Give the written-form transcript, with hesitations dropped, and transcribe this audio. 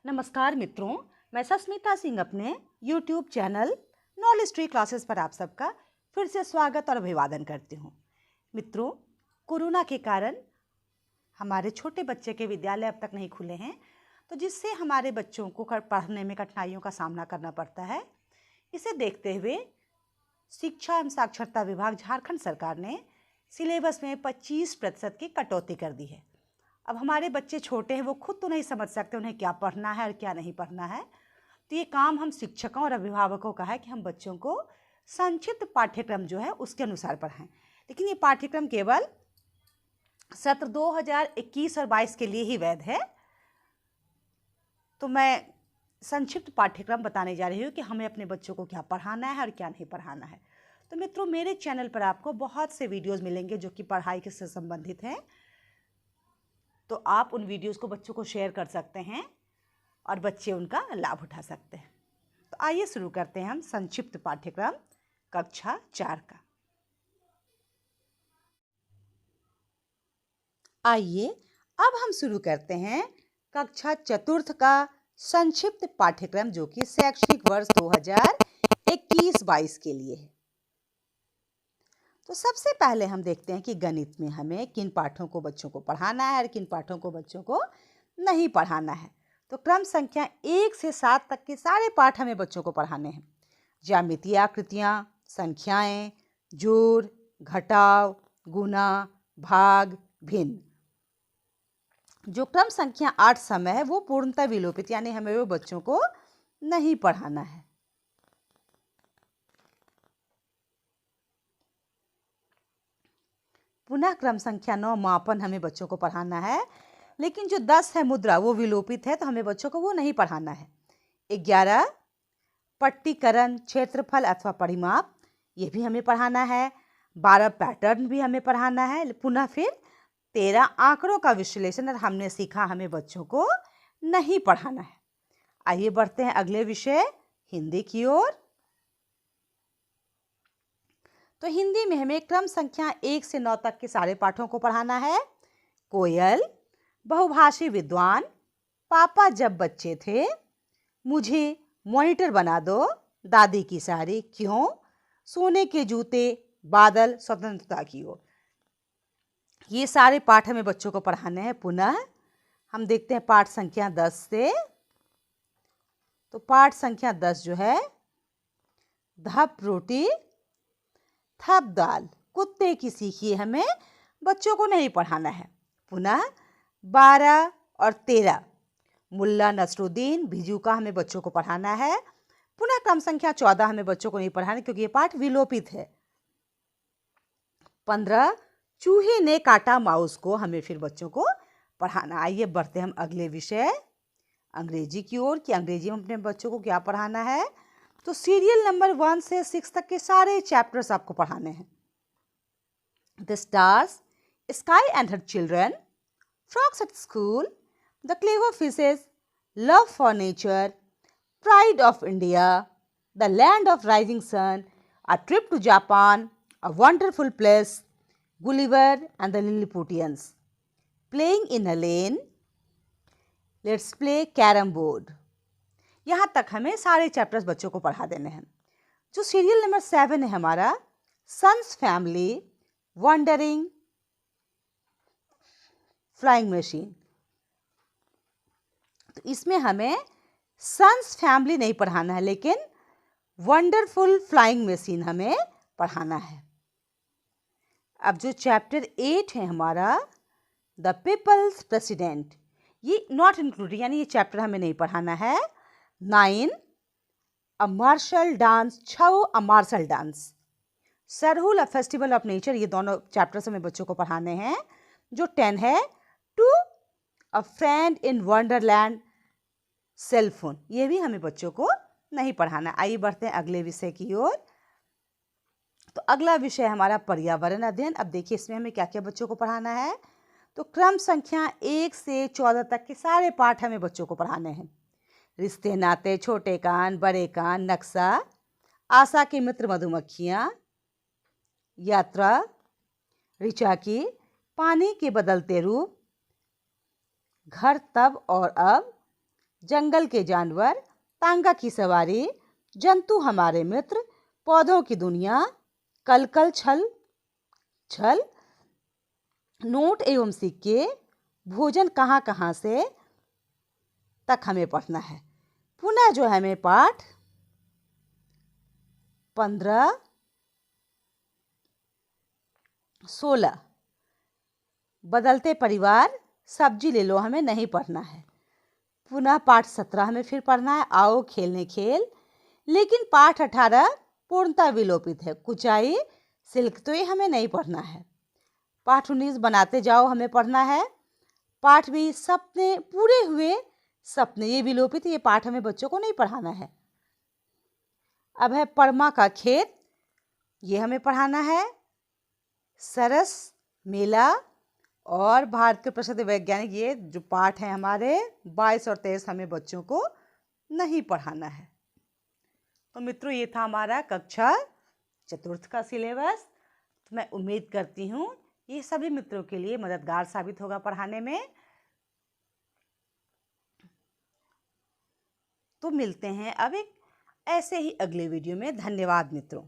नमस्कार मित्रों, मैं सस्मिता सिंह अपने YouTube channel knowledge tree classes पर आप सबका फिर से स्वागत और अभिवादन करती हूँ। मित्रों, कोरोना के कारण हमारे छोटे बच्चे के विद्यालय अब तक नहीं खुले हैं, तो जिससे हमारे बच्चों को पढ़ने में कठिनाइयों का सामना करना पड़ता है। इसे देखते हुए शिक्षा एवं साक्षरता विभाग झारखंड सरकार ने सिलेबस में 25% की कटौती कर दी है। अब हमारे बच्चे छोटे हैं, वो खुद तो नहीं समझ सकते उन्हें क्या पढ़ना है और क्या नहीं पढ़ना है, तो ये काम हम शिक्षकों और अभिभावकों का है कि हम बच्चों को संक्षिप्त पाठ्यक्रम जो है उसके अनुसार पढ़ाएं। लेकिन ये पाठ्यक्रम केवल सत्र 2021 और 22 के लिए ही वैध है। तो मैं संक्षिप्त पाठ्यक्रम बताने जा रही हूँ कि हमें अपने बच्चों को क्या पढ़ाना है और क्या नहीं पढ़ाना है। तो मित्रों, मेरे चैनल पर आपको बहुत से वीडियोस मिलेंगे जो कि पढ़ाई से संबंधित हैं, तो आप उन वीडियोस को बच्चों को शेयर कर सकते हैं और बच्चे उनका लाभ उठा सकते हैं। तो आइए शुरू करते हैं हम संक्षिप्त पाठ्यक्रम कक्षा 4 का। आइए अब हम शुरू करते हैं कक्षा चतुर्थ का संक्षिप्त पाठ्यक्रम, जो कि शैक्षणिक वर्ष 2021-22 के लिए है। तो सबसे पहले हम देखते हैं कि गणित में हमें किन पाठों को बच्चों को पढ़ाना है और किन पाठों को बच्चों को नहीं पढ़ाना है। तो क्रम संख्या 1 से 7 तक के सारे पाठ हमें बच्चों को पढ़ाने हैं। ज्यामितीय आकृतियाँ, संख्याएं, जोड़, घटाव, गुणा, भाग, भिन्न। जो क्रम संख्या 8 समय है वो पूर्णतः विलोपित, यानी हमें वो बच्चों को नहीं पढ़ाना है। पुनः क्रम संख्या 9 मापन हमें बच्चों को पढ़ाना है, लेकिन जो 10 है मुद्रा वो विलोपित है, तो हमें बच्चों को वो नहीं पढ़ाना है। 11 पट्टीकरण, क्षेत्रफल अथवा परिमाप, ये भी हमें पढ़ाना है। 12 पैटर्न भी हमें पढ़ाना है। पुनः फिर 13 आंकड़ों का विश्लेषण, और हमने सीखा हमें बच्चों को नहीं पढ़ाना है। आइए बढ़ते हैं अगले विषय हिंदी की ओर। तो हिंदी में हमें क्रम संख्या 1 से 9 तक के सारे पाठों को पढ़ाना है। कोयल, बहुभाषी विद्वान, पापा जब बच्चे थे, मुझे मॉनिटर बना दो, दादी की साड़ी, क्यों, सोने के जूते, बादल, स्वतंत्रता की ओर। ये सारे पाठ हमें बच्चों को पढ़ाने हैं। पुनः हम देखते हैं पाठ संख्या 10 से। तो पाठ संख्या 10 जो है, धप रोटी थप दाल, कुत्ते की सीखी, हमें बच्चों को नहीं पढ़ाना है। पुनः 12 और 13 मुल्ला नसरुद्दीन भिजू का हमें बच्चों को पढ़ाना है। पुनः क्रम संख्या 14 हमें बच्चों को नहीं पढ़ाना क्योंकि ये पाठ विलोपित है। 15 चूहे ने काटा माउस को, हमें फिर बच्चों को पढ़ाना। आइए बढ़ते हम अगले विषय अंग्रेजी की ओर कि अंग्रेजी में अपने बच्चों को क्या पढ़ाना है। तो सीरियल नंबर 1 से 6 तक के सारे चैप्टर्स आपको पढ़ाने हैं। The stars, sky and her children, frocks at school, the clever fishes, love for nature, pride of India, the land of rising sun, a trip to Japan, a wonderful place, Gulliver and the Lilliputians, playing in a lane, let's play carrom board. यहाँ तक हमें सारे chapters बच्चों को पढ़ा देने हैं। जो सीरियल नंबर 7 है हमारा, sun's family, wondering flying machine, तो इसमें हमें सन्स फैमिली नहीं पढ़ाना है, लेकिन वंडरफुल फ्लाइंग मशीन हमें पढ़ाना है। अब जो चैप्टर 8 है हमारा, द पीपल्स प्रेसिडेंट, ये नॉट इंक्लूडेड, यानी ये चैप्टर हमें नहीं पढ़ाना है। 9 a martial dance, Chhau a martial dance, Sarhul a festival of nature, ये दोनों चैप्टर्स हमें बच्चों को पढ़ाने हैं। जो 10 है, to a friend in wonderland, cell phone, ये भी हमें बच्चों को नहीं पढ़ाना। आइए बढ़ते हैं अगले विषय की ओर। तो अगला विषय हमारा पर्यावरण अध्ययन। अब देखिए इसमें हमें क्या क्या बच्चों को पढ़ाना है। तो क्रम संख्या 1 से 14 तक के सारे पाठ हमें बच्चों को पढ़ाने हैं। रिश्ते नाते, छोटे कान बड़े कान, नक्शा, आशा के मित्र मधुमक्खियाँ, यात्रा, ऋचा की, पानी के बदलते रूप, घर तब और अब, जंगल के जानवर, तांगा की सवारी, जंतु हमारे मित्र, पौधों की दुनिया, कल कल छल छल, नोट एवं सिक्के, भोजन कहाँ कहाँ से तक हमें पढ़ना है। पुनः जो है हमें पाठ 15, 16 बदलते परिवार, सब्जी ले लो हमें नहीं पढ़ना है। पुनः पाठ 17 हमें फिर पढ़ना है, आओ खेलने खेल। लेकिन पाठ 18 पूर्णतः विलोपित है, कुचाई सिल्क, तो ये हमें नहीं पढ़ना है। पाठ 19 बनाते जाओ हमें पढ़ना है। पाठ 20 सपने पूरे हुए सपने, ये विलोपित, ये पाठ हमें बच्चों को नहीं पढ़ाना है। अब है परमा का खेत, ये हमें पढ़ाना है। सरस मेला और भारत के प्रसिद्ध वैज्ञानिक, ये जो पाठ हैं हमारे 22 और 23 हमें बच्चों को नहीं पढ़ाना है। तो मित्रों ये था हमारा कक्षा चतुर्थ का सिलेबस। तो मैं उम्मीद करती हूँ ये सभी मित्रों के लिए मददगार साबित होगा पढ़ाने में। तो मिलते हैं अब एक ऐसे ही अगले वीडियो में। धन्यवाद मित्रों।